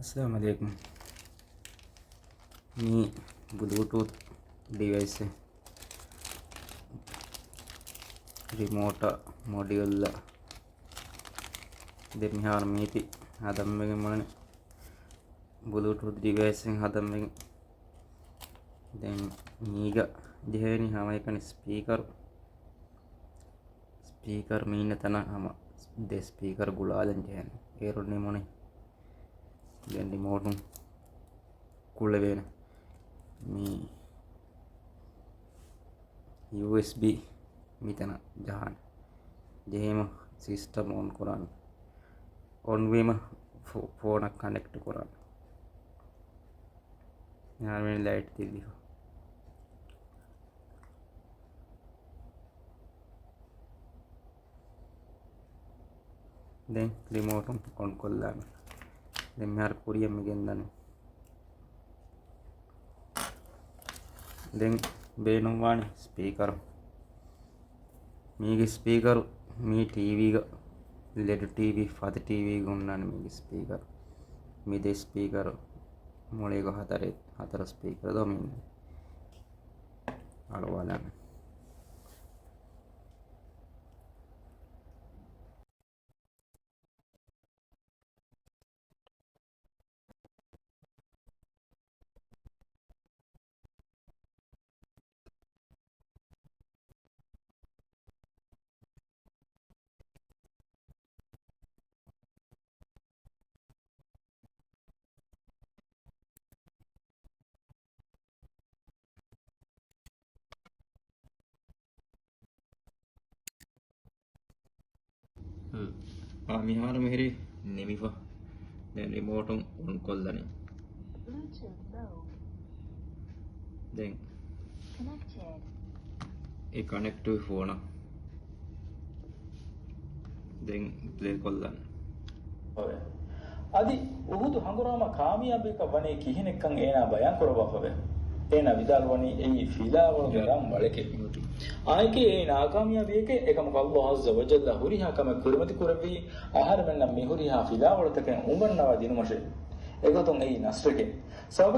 अस्सलाम वालेकुम। मी ब्लूटूथ डिवाइस रिमोट मॉड्यूल දෙමිහාර මීති හදම්මගෙන් මොනනේ Bluetooth device හදම්මගෙන් දැන් මීග දෙවෙනි හැම එකනේ ස්පීකර් මීන තන හැම දෙ ස්පීකර් ගුලාදන් ජයන ඒරුන්නේ මොනේ දැන් රිමෝටුන් කුල වෙන මේ USB මිතන ජහන් දෙහෙම සිස්ටම් ඔන් කරන්න ऑन वे में फोन कनेक्ट करा यहाँ मैंने लाइट दे दी दें रिमोट ऑन कर लाना दें मेरे पूरी अम्मी के अंदर दें बेनों वाणी स्पीकर मी स्पीकर मी टीवी का LED TV फत TV ఉన్నాను మీకు స్పీకర్ మీదే స్పీకర్ మూడేగో హతర స్పీకర్ దో మీ అలవాలని මිහාර මෙහෙරි නෙමිෆා දැන් රිමෝට් ඔන් කොල්ලනේ දැන් ඒ කනෙක්ට් වෙ ෆෝන දැන් ප්ලේ කොල්ලන ඔය අදි උහුදු හංගුරාම කාමියාබේක වනේ කිහිනෙක්කන් ඒනා බයන් කරවපවෙ ඒනා විදාලවනි ඒ ෆිලාවල ගරම් වලකේ ආයකේ ඒ නාකාමියාබේක එකම අල්ලාහ් අස්ස වජල්ල හුරිහා කම කුරමති කුරවි ආහාර මෙන්න මිහුරිහා ෆිලාවල තකෙන් උඹන්නවා දිනුමෂේ ඒකතොන් ඒ නස්රකේ සබ